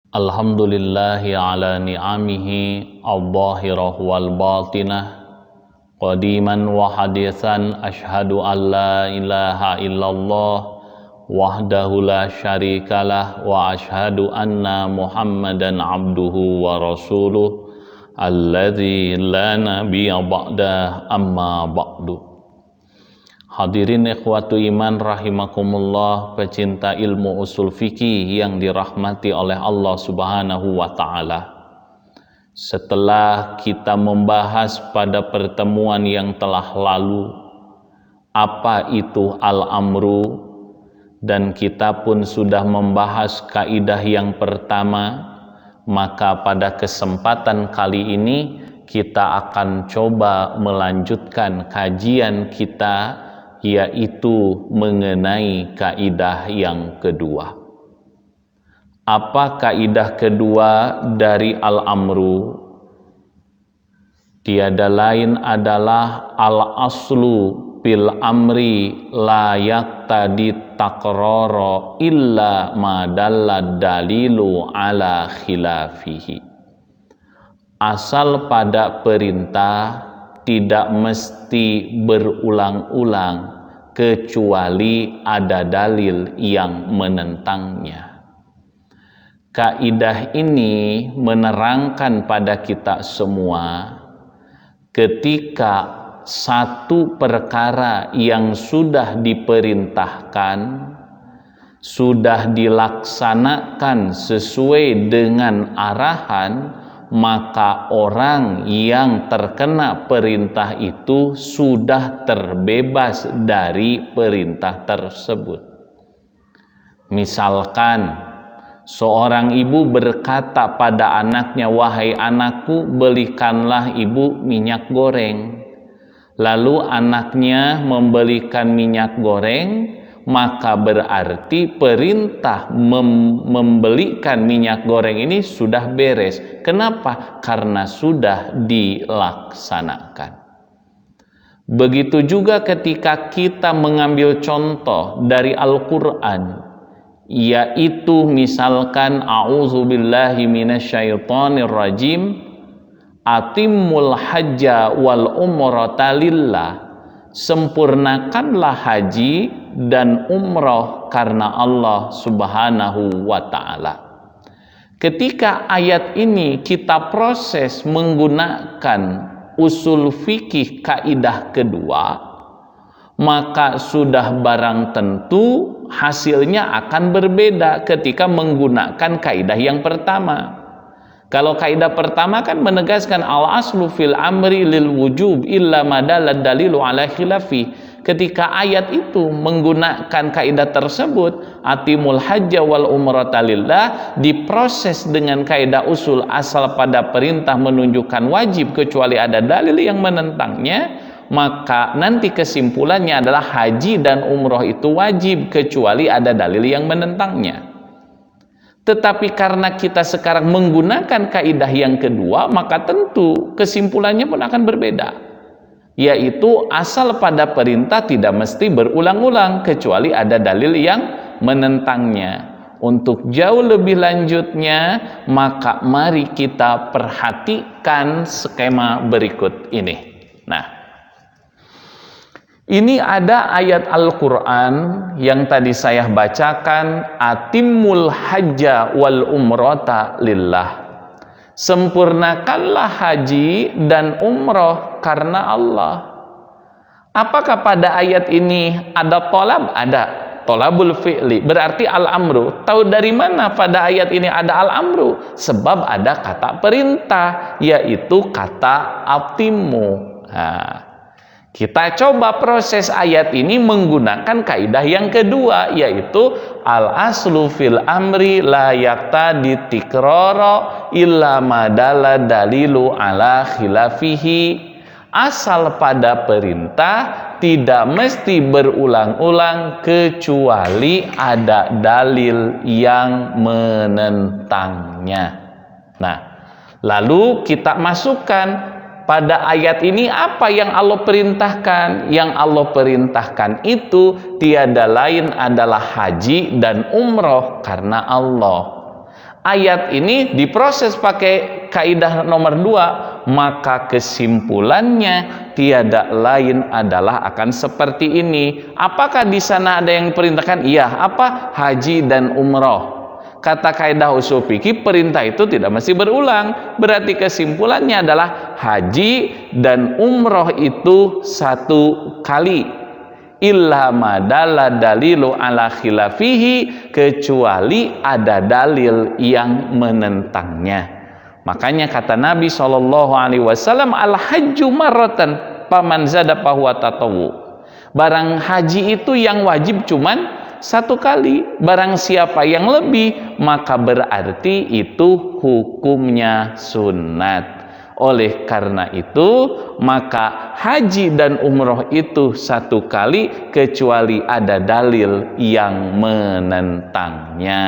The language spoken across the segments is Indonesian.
Alhamdulillahi ala ni'amihi al-zahirah wal batinah qadiman wa hadithan ashhadu an la ilaha illallah wahdahu la syarikalah wa ashhadu anna muhammadan abduhu wa rasuluh alladzi la nabiyya ba'da amma ba'du. Hadirin ikhwatu iman rahimakumullah, pecinta ilmu usul fikih yang dirahmati oleh Allah Subhanahu wa ta'ala. Setelah kita membahas pada pertemuan yang telah lalu apa itu al-amru, dan kita pun sudah membahas kaidah yang pertama, maka pada kesempatan kali ini kita akan coba melanjutkan kajian kita, yaitu mengenai kaidah yang kedua. Apa kaidah kedua dari al-amru? Tiada lain adalah al-aslu bil amri la yaqtadi takrara illa ma dalla dalilu ala khilafihi. Asal pada perintah tidak mesti berulang-ulang kecuali ada dalil yang menentangnya. Kaidah ini menerangkan pada kita semua, ketika satu perkara yang sudah diperintahkan, sudah dilaksanakan sesuai dengan arahan, maka orang yang terkena perintah itu sudah terbebas dari perintah tersebut. Misalkan seorang ibu berkata pada anaknya, "Wahai anakku, belikanlah ibu minyak goreng." Lalu anaknya membelikan minyak goreng, maka berarti perintah membelikan minyak goreng ini sudah beres. Kenapa? Karena sudah dilaksanakan. Begitu juga ketika kita mengambil contoh dari Al-Quran, yaitu misalkan a'udzubillahi minasyaitonir rajim, atimmul hajja wal umrata lillah. Sempurnakanlah haji dan umroh karena Allah Subhanahu wa ta'ala. Ketika ayat ini kita proses menggunakan usul fikih kaidah kedua, maka sudah barang tentu hasilnya akan berbeda ketika menggunakan kaidah yang pertama. Kalau kaidah pertama kan menegaskan al-aslu fil amri lil wujub illa madallad dalilu ala khilafi. Ketika ayat itu menggunakan kaidah tersebut, atimul hajja wal umrata lillah, diproses dengan kaidah usul asal pada perintah menunjukkan wajib kecuali ada dalil yang menentangnya, maka nanti kesimpulannya adalah haji dan umroh itu wajib kecuali ada dalil yang menentangnya. Tetapi karena kita sekarang menggunakan kaidah yang kedua, maka tentu kesimpulannya pun akan berbeda, yaitu asal pada perintah tidak mesti berulang-ulang kecuali ada dalil yang menentangnya. Untuk jauh lebih lanjutnya, maka mari kita perhatikan skema berikut ini. Nah, ini ada ayat Al-Quran yang tadi saya bacakan, atimmul hajja wal umrata lillah. Sempurnakanlah haji dan umroh karena Allah. Apakah pada ayat ini ada tolab? Ada. Tolabul fi'li, berarti al-amru. Tahu dari mana pada ayat ini ada al-amru? Sebab ada kata perintah, yaitu kata atimmu. Nah, kita coba proses ayat ini menggunakan kaidah yang kedua, yaitu al-aslu fil amri la yaqtadi tikrara illa madalla dalilu ala khilafihi. Asal pada perintah tidak mesti berulang-ulang kecuali ada dalil yang menentangnya. Nah, lalu kita masukkan pada ayat ini apa yang Allah perintahkan. Yang Allah perintahkan itu tiada lain adalah haji dan umroh karena Allah. Ayat ini diproses pakai kaidah nomor 2, maka kesimpulannya tiada lain adalah akan seperti ini. Apakah di sana ada yang perintahkan? Iya, apa? Haji dan umroh. Kata kaidah usul fikih, perintah itu tidak mesti berulang. Berarti kesimpulannya adalah haji dan umroh itu satu kali. Illa madalla dalilu ala khilafihi, kecuali ada dalil yang menentangnya. Makanya kata Nabi SAW, al-hajju marratan paman zada fahuwa tatawwu. Barang haji itu yang wajib cuman satu kali, barang siapa yang lebih maka berarti itu hukumnya sunat. Oleh karena itu maka haji dan umroh itu satu kali kecuali ada dalil yang menentangnya.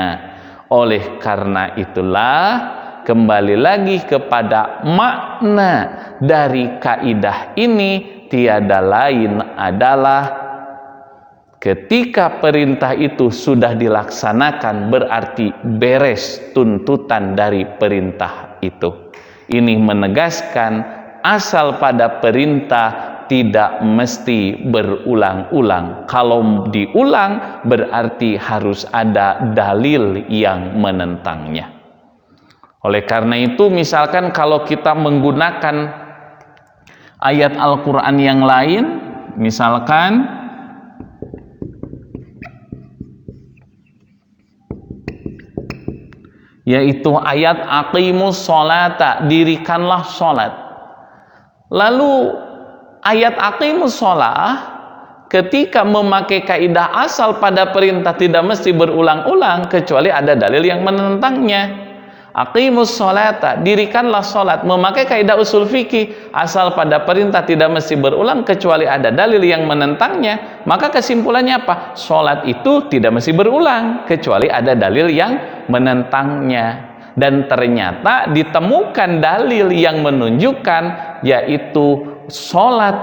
Oleh karena itulah kembali lagi kepada makna dari kaidah ini, tiada lain adalah ketika perintah itu sudah dilaksanakan berarti beres tuntutan dari perintah itu. Ini menegaskan asal pada perintah tidak mesti berulang-ulang. Kalau diulang berarti harus ada dalil yang menentangnya. Oleh karena itu misalkan kalau kita menggunakan ayat Al-Quran yang lain, misalkan yaitu ayat aqimus sholata, dirikanlah sholat. Lalu ayat aqimus sholah ketika memakai kaidah asal pada perintah tidak mesti berulang-ulang kecuali ada dalil yang menentangnya. Aqimus sholata, dirikanlah sholat, memakai kaidah usul fikih asal pada perintah tidak mesti berulang kecuali ada dalil yang menentangnya. Maka kesimpulannya apa? Sholat itu tidak mesti berulang kecuali ada dalil yang menentangnya. Dan ternyata ditemukan dalil yang menunjukkan yaitu sholat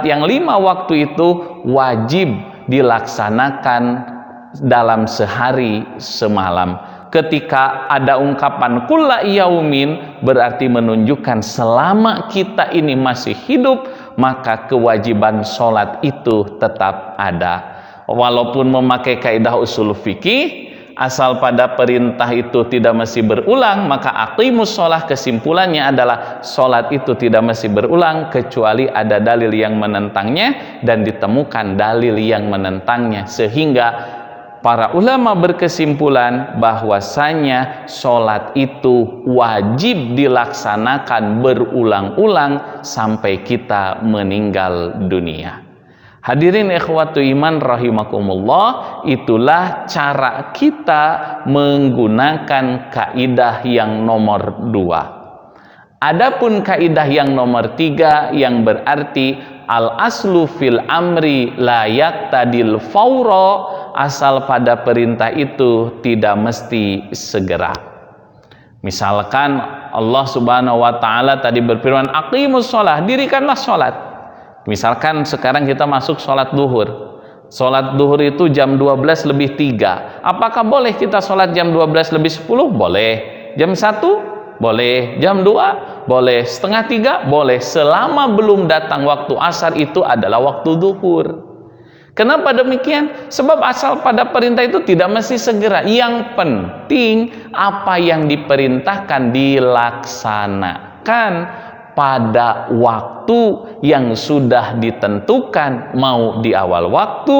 yang 5 waktu itu wajib dilaksanakan dalam sehari semalam. Ketika ada ungkapan kulla yaumin berarti menunjukkan selama kita ini masih hidup maka kewajiban sholat itu tetap ada. Walaupun memakai kaidah usul fikih asal pada perintah itu tidak mesti berulang, maka aqimus sholah kesimpulannya adalah sholat itu tidak mesti berulang kecuali ada dalil yang menentangnya dan ditemukan dalil yang menentangnya, sehingga para ulama berkesimpulan bahwasanya sholat itu wajib dilaksanakan berulang-ulang sampai kita meninggal dunia. Hadirin ikhwatu iman rahimakumullah, itulah cara kita menggunakan kaidah yang nomor 2. Adapun kaidah yang nomor 3 yang berarti al aslu fil amri la yaqtadil fawra, asal pada perintah itu tidak mesti segera. Misalkan Allah Subhanahu wa taala tadi berfirman aqimus shalah, dirikanlah salat. Misalkan sekarang kita masuk salat duhur. Salat duhur itu jam 12 lebih 3. Apakah boleh kita salat jam 12 lebih 10? Boleh. Jam 1? Boleh. Jam 2? Boleh. Setengah 3? Boleh. Selama belum datang waktu asar itu adalah waktu duhur. Kenapa demikian? Sebab asal pada perintah itu tidak mesti segera. Yang penting apa yang diperintahkan dilaksanakan pada waktu yang sudah ditentukan, mau di awal waktu,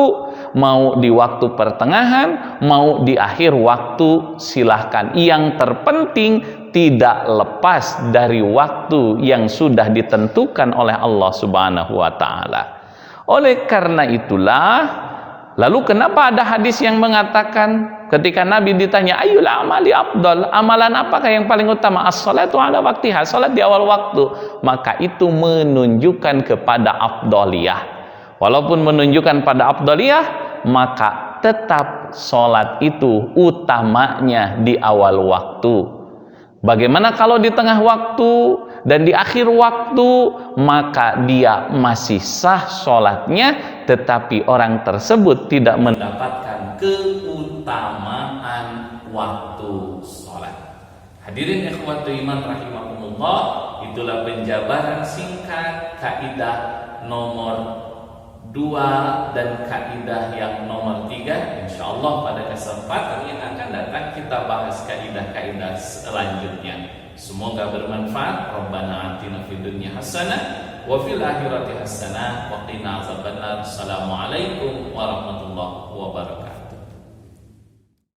mau di waktu pertengahan, mau di akhir waktu, silahkan. Yang terpenting tidak lepas dari waktu yang sudah ditentukan oleh Allah Subhanahu wa taala. Oleh karena itulah, lalu kenapa ada hadis yang mengatakan ketika Nabi ditanya ayyul amali afdal, amalan apakah yang paling utama? As-shalatu ala waktiha, salat di awal waktu. Maka itu menunjukkan kepada afdaliyah. Walaupun menunjukkan pada afdaliyah, maka tetap salat itu utamanya di awal waktu. Bagaimana kalau di tengah waktu dan di akhir waktu? Maka dia masih sah sholatnya, tetapi orang tersebut tidak mendapatkan keutamaan waktu sholat. Hadirin ikhwatul iman rahimakumullah, itulah penjabaran singkat kaidah nomor 2 dan kaidah yang nomor 3. Insyaallah pada kesempatan yang akan datang kita bahas kaidah-kaidah selanjutnya. Semoga bermanfaat. Rabbana atina fid dunya hasanah wa fil akhirati hasanah wa qina azabannar. Assalamualaikum warahmatullahi wabarakatuh.